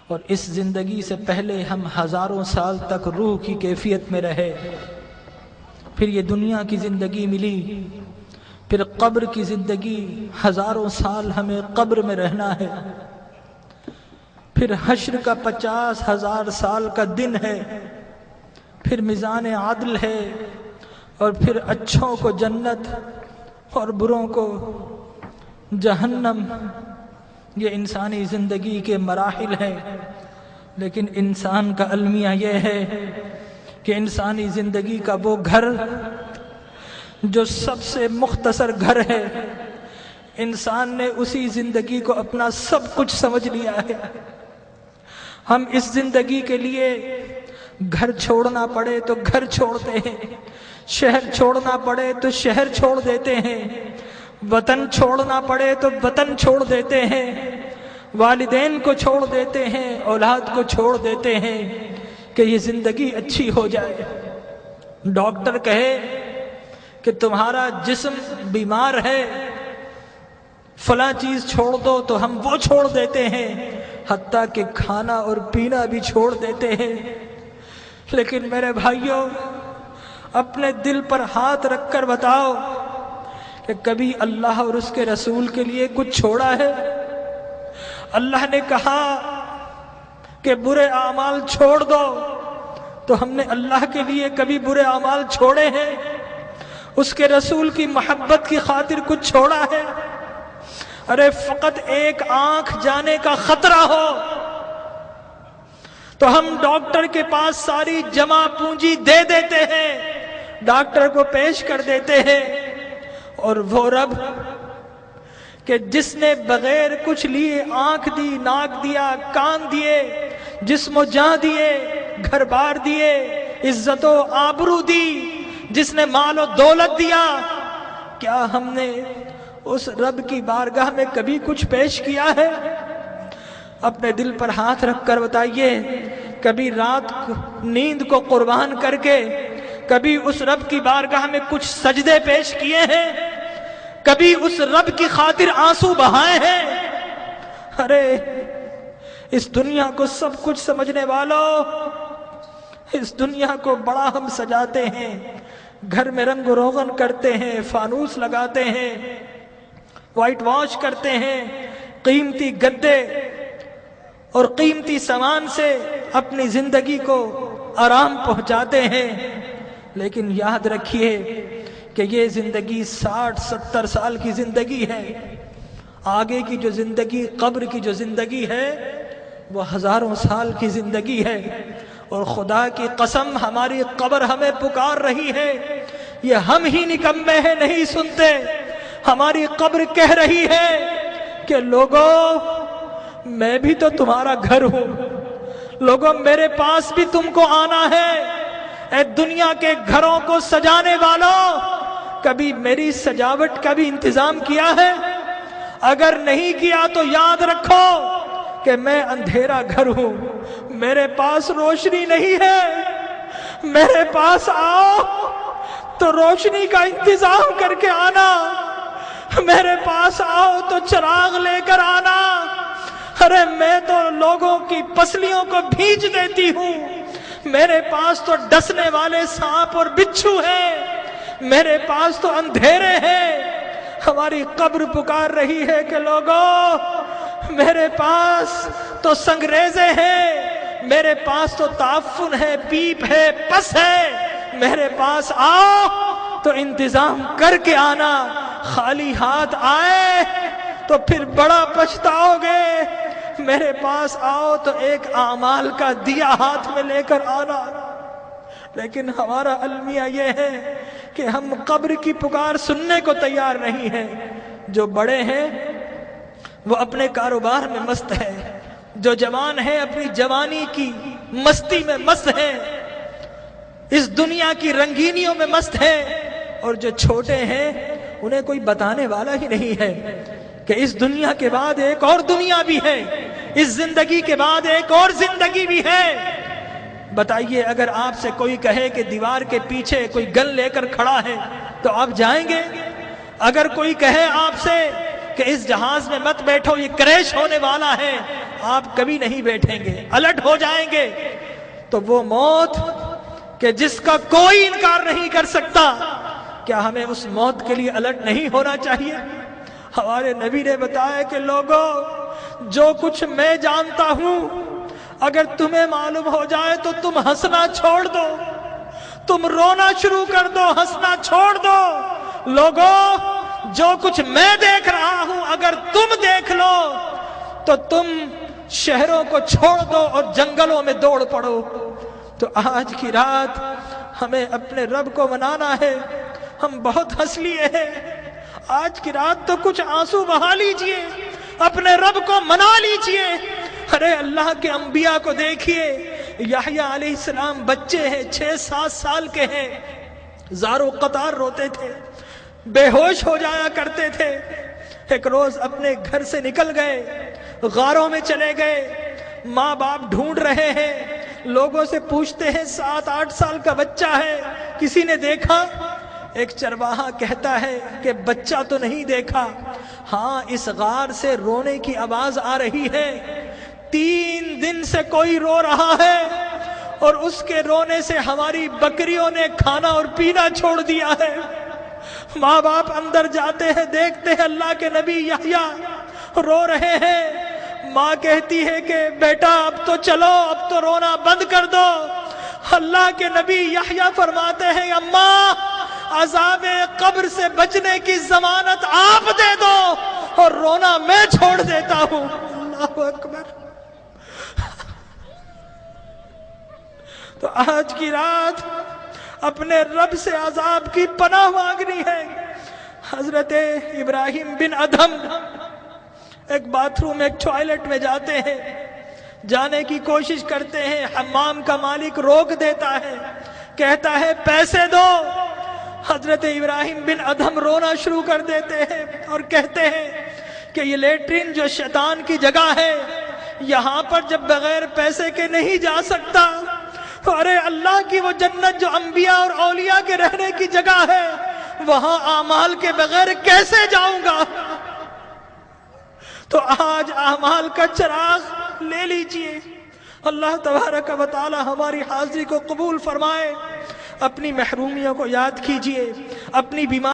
اور اس زندگی سے پہلے ہم ہزاروں سال تک روح کی کیفیت میں رہے، پھر یہ دنیا کی زندگی ملی، پھر قبر کی زندگی، ہزاروں سال ہمیں قبر میں رہنا ہے، پھر حشر کا 50,000 سال کا دن ہے، پھر میزان عدل ہے، اور پھر اچھوں کو جنت اور بروں کو جہنم۔ یہ انسانی زندگی کے مراحل ہیں، لیکن انسان کا المیہ یہ ہے کہ انسانی زندگی کا وہ گھر جو سب سے مختصر گھر ہے، انسان نے اسی زندگی کو اپنا سب کچھ سمجھ لیا ہے۔ ہم اس زندگی کے لیے گھر چھوڑنا پڑے تو گھر چھوڑتے ہیں، شہر چھوڑنا پڑے تو شہر چھوڑ دیتے ہیں، وطن چھوڑنا پڑے تو وطن چھوڑ دیتے ہیں، والدین کو چھوڑ دیتے ہیں، اولاد کو چھوڑ دیتے ہیں کہ یہ زندگی اچھی ہو جائے۔ ڈاکٹر کہے کہ تمہارا جسم بیمار ہے، فلاں چیز چھوڑ دو، تو ہم وہ چھوڑ دیتے ہیں، حتیٰ کہ کھانا اور پینا بھی چھوڑ دیتے ہیں۔ لیکن میرے بھائیوں، اپنے دل پر ہاتھ رکھ کر بتاؤ کہ کبھی اللہ اور اس کے رسول کے لیے کچھ چھوڑا ہے؟ اللہ نے کہا کہ برے اعمال چھوڑ دو، تو ہم نے اللہ کے لیے کبھی برے اعمال چھوڑے ہیں؟ اس کے رسول کی محبت کی خاطر کچھ چھوڑا ہے؟ ارے فقط ایک آنکھ جانے کا خطرہ ہو تو ہم ڈاکٹر کے پاس ساری جمع پونجی دے دیتے ہیں، ڈاکٹر کو پیش کر دیتے ہیں، اور وہ رب کہ جس نے بغیر کچھ لیے آنکھ دی، ناک دیا، کان دیے، جسم و جان دیے، گھر بار دیے، عزت و آبرو دی، جس نے مال و دولت دیا، کیا ہم نے اس رب کی بارگاہ میں کبھی کچھ پیش کیا ہے؟ اپنے دل پر ہاتھ رکھ کر بتائیے، کبھی رات نیند کو قربان کر کے کبھی اس رب کی بارگاہ میں کچھ سجدے پیش کیے ہیں؟ کبھی اس رب کی خاطر آنسو بہائے ہیں؟ ارے اس دنیا کو سب کچھ سمجھنے والوں، اس دنیا کو بڑا ہم سجاتے ہیں، گھر میں رنگ و روغن کرتے ہیں، فانوس لگاتے ہیں، وائٹ واش کرتے ہیں، قیمتی گدے اور قیمتی سامان سے اپنی زندگی کو آرام پہنچاتے ہیں، لیکن یاد رکھیے کہ یہ زندگی 60-70 سال کی زندگی ہے۔ آگے کی جو زندگی، قبر کی جو زندگی ہے، وہ ہزاروں سال کی زندگی ہے، اور خدا کی قسم ہماری قبر ہمیں پکار رہی ہے۔ یہ ہم ہی نکمے ہیں، نہیں سنتے، ہماری قبر کہہ رہی ہے کہ لوگوں میں بھی تو تمہارا گھر ہوں، لوگوں میرے پاس بھی تم کو آنا ہے۔ اے دنیا کے گھروں کو سجانے والوں، کبھی میری سجاوٹ کا بھی انتظام کیا ہے؟ اگر نہیں کیا تو یاد رکھو کہ میں اندھیرا گھر ہوں، میرے پاس روشنی نہیں ہے، میرے پاس آؤ تو روشنی کا انتظام کر کے آنا، میرے پاس آؤ تو چراغ لے کر آنا۔ ارے میں تو لوگوں کی پسلیوں کو بھیج دیتی ہوں، میرے پاس تو ڈسنے والے سانپ اور بچھو ہیں، میرے پاس تو اندھیرے ہیں۔ ہماری قبر پکار رہی ہے کہ لوگوں میرے پاس تو سنگریزے ہیں، میرے پاس تو تعفن ہے، پیپ ہے، پس ہے، میرے پاس آؤ تو انتظام کر کے آنا۔ خالی ہاتھ آئے تو پھر بڑا پچھتاؤ گے، میرے پاس آؤ تو ایک اعمال کا دیا ہاتھ میں لے کر آنا۔ لیکن ہمارا المیہ یہ ہے کہ ہم قبر کی پکار سننے کو تیار نہیں ہیں۔ جو بڑے ہیں وہ اپنے کاروبار میں مست ہے، جو جوان ہے اپنی جوانی کی مستی میں مست ہے، اس دنیا کی رنگینیوں میں مست ہے، اور جو چھوٹے ہیں انہیں کوئی بتانے والا ہی نہیں ہے کہ اس دنیا کے بعد ایک اور دنیا بھی ہے، اس زندگی کے بعد ایک اور زندگی بھی ہے۔ بتائیے، اگر آپ سے کوئی کہے کہ دیوار کے پیچھے کوئی گن لے کر کھڑا ہے تو آپ جائیں گے؟ اگر کوئی کہے آپ سے کہ اس جہاز میں مت بیٹھو، یہ کریش ہونے والا ہے، آپ کبھی نہیں بیٹھیں گے، الٹ ہو جائیں گے۔ تو وہ موت کہ جس کا کوئی انکار نہیں کر سکتا، کیا ہمیں اس موت کے لیے الٹ نہیں ہونا چاہیے؟ ہمارے نبی نے بتایا کہ لوگوں، جو کچھ میں جانتا ہوں اگر تمہیں معلوم ہو جائے تو تم ہنسنا چھوڑ دو، تم رونا شروع کر دو، ہنسنا چھوڑ دو۔ لوگوں، جو کچھ میں دیکھ رہا ہوں اگر تم دیکھ لو تو تم شہروں کو چھوڑ دو اور جنگلوں میں دوڑ پڑو۔ تو آج کی رات ہمیں اپنے رب کو منانا ہے۔ ہم بہت ہنس لیے ہیں، آج کی رات تو کچھ آنسو بہا لیجئے، اپنے رب کو منا لیجئے۔ ارے اللہ کے انبیاء کو دیکھیے، یحییٰ علیہ السلام بچے ہیں، 6-7 سال کے ہیں، زار و قطار روتے تھے، بے ہوش ہو جایا کرتے تھے۔ ایک روز اپنے گھر سے نکل گئے، غاروں میں چلے گئے، ماں باپ ڈھونڈ رہے ہیں، لوگوں سے پوچھتے ہیں 7-8 سال کا بچہ ہے، کسی نے دیکھا؟ ایک چرواہا کہتا ہے کہ بچہ تو نہیں دیکھا، ہاں اس غار سے رونے کی آواز آ رہی ہے، 3 دن سے کوئی رو رہا ہے اور اس کے رونے سے ہماری بکریوں نے کھانا اور پینا چھوڑ دیا ہے۔ ماں باپ اندر جاتے ہیں، دیکھتے ہیں اللہ کے نبی یحییٰ رو رہے ہیں۔ ماں کہتی ہے کہ بیٹا اب تو چلو، اب تو رونا بند کر دو۔ اللہ کے نبی یحییٰ فرماتے ہیں اماں، عذاب قبر سے بچنے کی ضمانت آپ دے دو اور رونا میں چھوڑ دیتا ہوں۔ اللہ اکبر۔ تو آج کی رات اپنے رب سے عذاب کی پناہ مانگنی ہے۔ حضرت ابراہیم بن ادھم ایک باتھ روم، ایک ٹوائلٹ میں جاتے ہیں، جانے کی کوشش کرتے ہیں، حمام کا مالک روک دیتا ہے، کہتا ہے پیسے دو۔ حضرت ابراہیم بن ادھم رونا شروع کر دیتے ہیں اور کہتے ہیں کہ یہ لیٹرین جو شیطان کی جگہ ہے، یہاں پر جب بغیر پیسے کے نہیں جا سکتا، ارے اللہ کی وہ جنت جو انبیاء اور اولیاء کے رہنے کی جگہ ہے، وہاں اعمال کے بغیر کیسے جاؤں گا؟ تو آج اعمال کا چراغ لے لیجئے۔ اللہ تبارک و تعالی ہماری حاضری کو قبول فرمائے۔ اپنی محرومیوں کو یاد کیجئے، اپنی بیماری